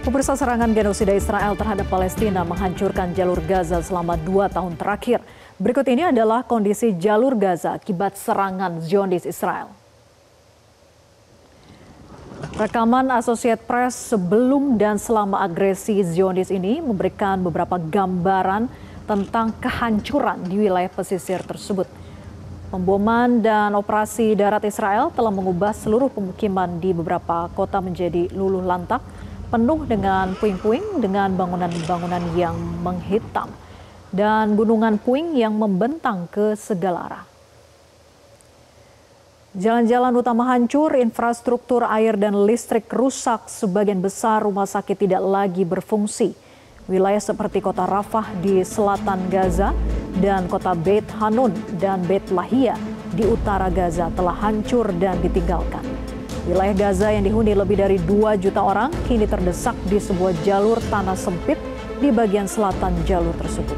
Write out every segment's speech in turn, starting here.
Pemirsa, serangan genosida Israel terhadap Palestina menghancurkan jalur Gaza selama 2 tahun terakhir. Berikut ini adalah kondisi jalur Gaza akibat serangan Zionis Israel. Rekaman Associated Press sebelum dan selama agresi Zionis ini memberikan beberapa gambaran tentang kehancuran di wilayah pesisir tersebut. Pemboman dan operasi darat Israel telah mengubah seluruh pemukiman di beberapa kota menjadi luluh lantak, penuh dengan puing-puing dengan bangunan-bangunan yang menghitam dan gunungan puing yang membentang ke segala arah. Jalan-jalan utama hancur, infrastruktur air dan listrik rusak, sebagian besar rumah sakit tidak lagi berfungsi. Wilayah seperti kota Rafah di selatan Gaza dan kota Beit Hanun dan Beit Lahia di utara Gaza telah hancur dan ditinggalkan. Wilayah Gaza yang dihuni lebih dari 2 juta orang kini terdesak di sebuah jalur tanah sempit di bagian selatan jalur tersebut.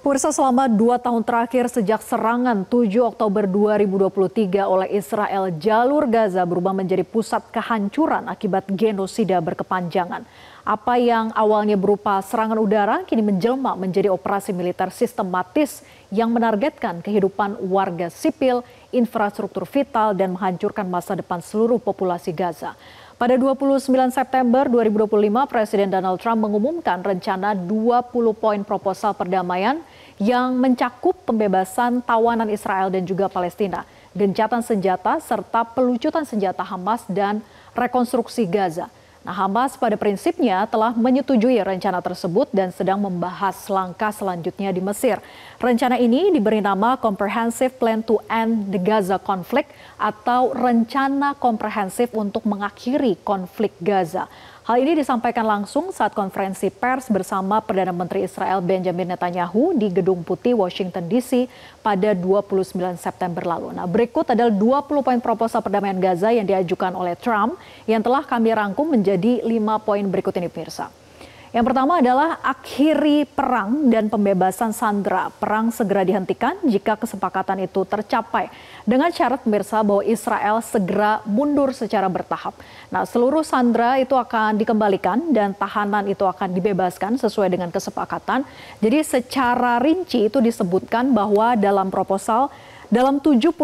Pemirsa, selama 2 tahun terakhir sejak serangan 7 Oktober 2023 oleh Israel, jalur Gaza berubah menjadi pusat kehancuran akibat genosida berkepanjangan. Apa yang awalnya berupa serangan udara kini menjelma menjadi operasi militer sistematis yang menargetkan kehidupan warga sipil, infrastruktur vital, dan menghancurkan masa depan seluruh populasi Gaza. Pada 29 September 2025, Presiden Donald Trump mengumumkan rencana 20 poin proposal perdamaian yang mencakup pembebasan tawanan Israel dan juga Palestina, gencatan senjata, serta pelucutan senjata Hamas dan rekonstruksi Gaza. Nah, Hamas pada prinsipnya telah menyetujui rencana tersebut dan sedang membahas langkah selanjutnya di Mesir. Rencana ini diberi nama Comprehensive Plan to End the Gaza Conflict atau Rencana Komprehensif untuk Mengakhiri Konflik Gaza. Hal ini disampaikan langsung saat konferensi pers bersama Perdana Menteri Israel Benjamin Netanyahu di Gedung Putih, Washington DC pada 29 September lalu. Nah, berikut adalah 20 poin proposal perdamaian Gaza yang diajukan oleh Trump yang telah kami rangkum menjadi 5 poin berikut ini, pemirsa. Yang pertama adalah akhiri perang dan pembebasan sandera. Perang segera dihentikan jika kesepakatan itu tercapai. Dengan syarat, pemirsa, bahwa Israel segera mundur secara bertahap. Nah, seluruh sandera itu akan dikembalikan dan tahanan itu akan dibebaskan sesuai dengan kesepakatan. Jadi secara rinci itu disebutkan bahwa dalam proposal, dalam 72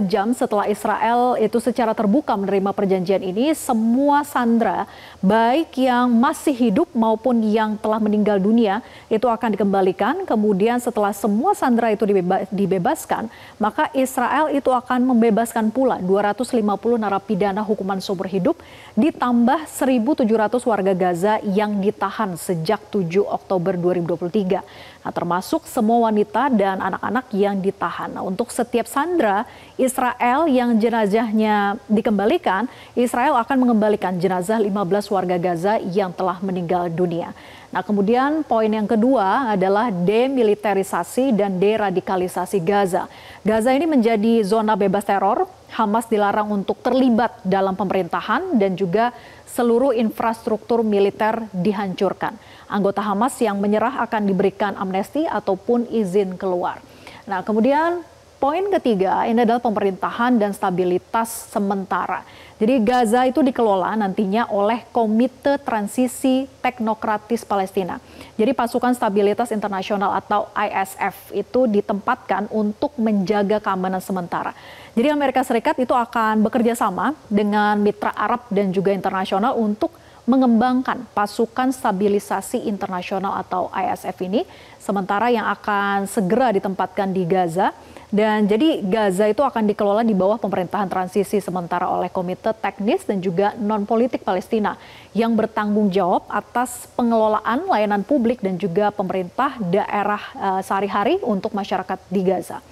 jam setelah Israel itu secara terbuka menerima perjanjian ini, semua sandera, baik yang masih hidup maupun yang telah meninggal dunia, itu akan dikembalikan. Kemudian setelah semua sandera itu dibebaskan, maka Israel itu akan membebaskan pula 250 narapidana hukuman seumur hidup, ditambah 1.700 warga Gaza yang ditahan sejak 7 Oktober 2023. Nah, termasuk semua wanita dan anak-anak yang ditahan. Nah, untuk setiap sandera Israel yang jenazahnya dikembalikan, Israel akan mengembalikan jenazah 15 warga Gaza yang telah meninggal dunia. Nah, kemudian poin yang kedua adalah demilitarisasi dan deradikalisasi Gaza. Gaza ini menjadi zona bebas teror. Hamas dilarang untuk terlibat dalam pemerintahan dan juga seluruh infrastruktur militer dihancurkan. Anggota Hamas yang menyerah akan diberikan amnesti ataupun izin keluar. Nah, kemudian poin ketiga ini adalah pemerintahan dan stabilitas sementara. Jadi Gaza itu dikelola nantinya oleh Komite Transisi Teknokratis Palestina. Jadi pasukan stabilitas internasional atau ISF itu ditempatkan untuk menjaga keamanan sementara. Jadi Amerika Serikat itu akan bekerja sama dengan mitra Arab dan juga internasional untuk mengembangkan pasukan stabilisasi internasional atau ISF ini, sementara yang akan segera ditempatkan di Gaza. Dan jadi Gaza itu akan dikelola di bawah pemerintahan transisi sementara oleh Komite Teknis dan juga Non-Politik Palestina yang bertanggung jawab atas pengelolaan layanan publik dan juga pemerintah daerah sehari-hari untuk masyarakat di Gaza.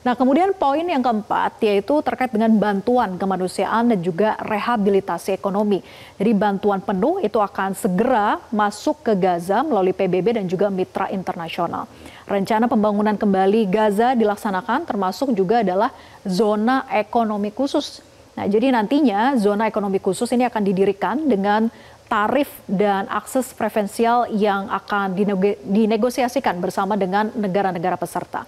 Nah, kemudian poin yang keempat yaitu terkait dengan bantuan kemanusiaan dan juga rehabilitasi ekonomi. Jadi bantuan penuh itu akan segera masuk ke Gaza melalui PBB dan juga mitra internasional. Rencana pembangunan kembali Gaza dilaksanakan termasuk juga adalah zona ekonomi khusus. Nah, jadi nantinya zona ekonomi khusus ini akan didirikan dengan tarif dan akses preferensial yang akan dinegosiasikan bersama dengan negara-negara peserta.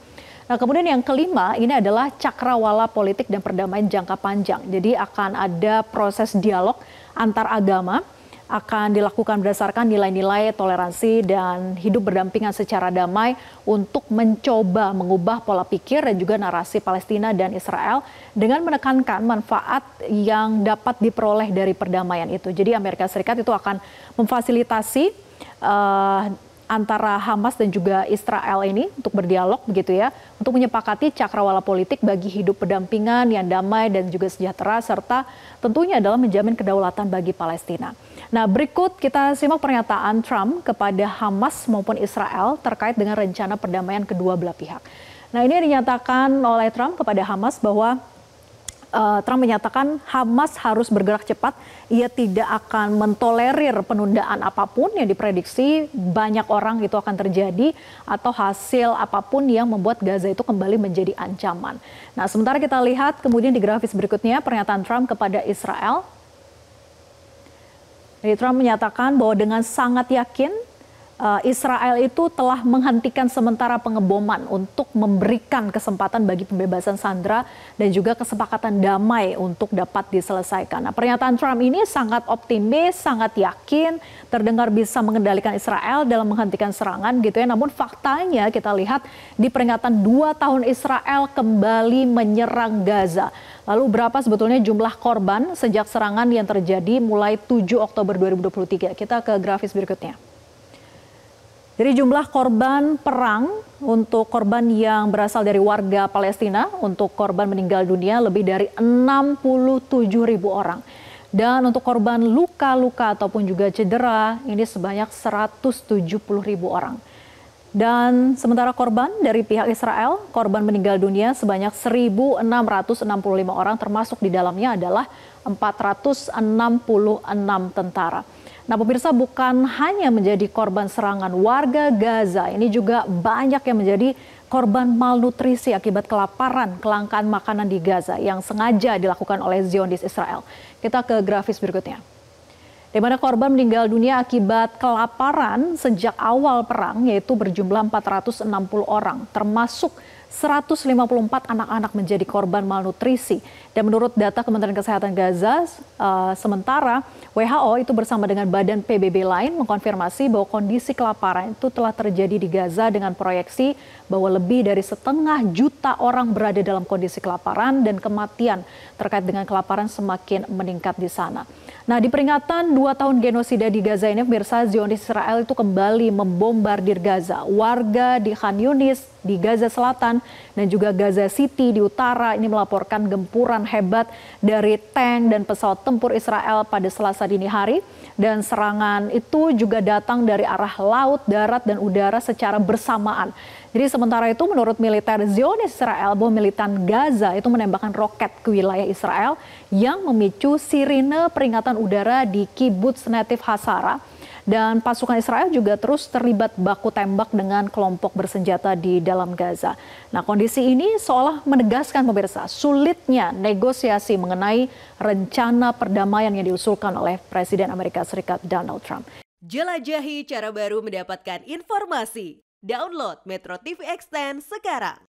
Nah, kemudian yang kelima ini adalah cakrawala politik dan perdamaian jangka panjang. Jadi akan ada proses dialog antar agama, akan dilakukan berdasarkan nilai-nilai toleransi dan hidup berdampingan secara damai untuk mencoba mengubah pola pikir dan juga narasi Palestina dan Israel dengan menekankan manfaat yang dapat diperoleh dari perdamaian itu. Jadi Amerika Serikat itu akan memfasilitasi antara Hamas dan juga Israel ini untuk berdialog begitu ya, untuk menyepakati cakrawala politik bagi hidup berdampingan yang damai dan juga sejahtera, serta tentunya adalah menjamin kedaulatan bagi Palestina. Nah, berikut kita simak pernyataan Trump kepada Hamas maupun Israel terkait dengan rencana perdamaian kedua belah pihak. Nah, ini dinyatakan oleh Trump kepada Hamas bahwa Trump menyatakan Hamas harus bergerak cepat. Ia tidak akan mentolerir penundaan apapun yang diprediksi banyak orang itu akan terjadi atau hasil apapun yang membuat Gaza itu kembali menjadi ancaman. Nah, sementara kita lihat kemudian di grafis berikutnya pernyataan Trump kepada Israel. Jadi Trump menyatakan bahwa dengan sangat yakin Israel itu telah menghentikan sementara pengeboman untuk memberikan kesempatan bagi pembebasan sandera dan juga kesepakatan damai untuk dapat diselesaikan. Nah, pernyataan Trump ini sangat optimis, sangat yakin, terdengar bisa mengendalikan Israel dalam menghentikan serangan gitu ya. Namun faktanya kita lihat di peringatan 2 tahun Israel kembali menyerang Gaza. Lalu berapa sebetulnya jumlah korban sejak serangan yang terjadi mulai 7 Oktober 2023? Kita ke grafis berikutnya. Jadi jumlah korban perang untuk korban yang berasal dari warga Palestina, untuk korban meninggal dunia lebih dari 67.000 orang. Dan untuk korban luka-luka ataupun juga cedera ini sebanyak 170.000 orang. Dan sementara korban dari pihak Israel, korban meninggal dunia sebanyak 1.665 orang, termasuk di dalamnya adalah 466 tentara. Nah, pemirsa, bukan hanya menjadi korban serangan warga Gaza, ini juga banyak yang menjadi korban malnutrisi akibat kelaparan, kelangkaan makanan di Gaza yang sengaja dilakukan oleh Zionis Israel. Kita ke grafis berikutnya. Di mana korban meninggal dunia akibat kelaparan sejak awal perang yaitu berjumlah 460 orang, termasuk 154 anak-anak menjadi korban malnutrisi. Dan menurut data Kementerian Kesehatan Gaza, sementara WHO itu bersama dengan badan PBB lain mengkonfirmasi bahwa kondisi kelaparan itu telah terjadi di Gaza dengan proyeksi bahwa lebih dari 500.000 orang berada dalam kondisi kelaparan dan kematian terkait dengan kelaparan semakin meningkat di sana. Nah, di peringatan 2 tahun genosida di Gaza ini, pemirsa, Zionis Israel itu kembali membombardir Gaza. Warga di Khan Yunis, di Gaza Selatan, dan juga Gaza City di utara ini melaporkan gempuran hebat dari tank dan pesawat tempur Israel pada Selasa dini hari. Dan serangan itu juga datang dari arah laut, darat, dan udara secara bersamaan. Jadi sementara itu menurut militer Zionis Israel, bom militan Gaza itu menembakkan roket ke wilayah Israel yang memicu sirine peringatan udara di Kibbutz Netiv Hasara. Dan pasukan Israel juga terus terlibat baku tembak dengan kelompok bersenjata di dalam Gaza. Nah, kondisi ini seolah menegaskan pemirsa sulitnya negosiasi mengenai rencana perdamaian yang diusulkan oleh Presiden Amerika Serikat Donald Trump. Jelajahi cara baru mendapatkan informasi. Download Metro TV Extend sekarang.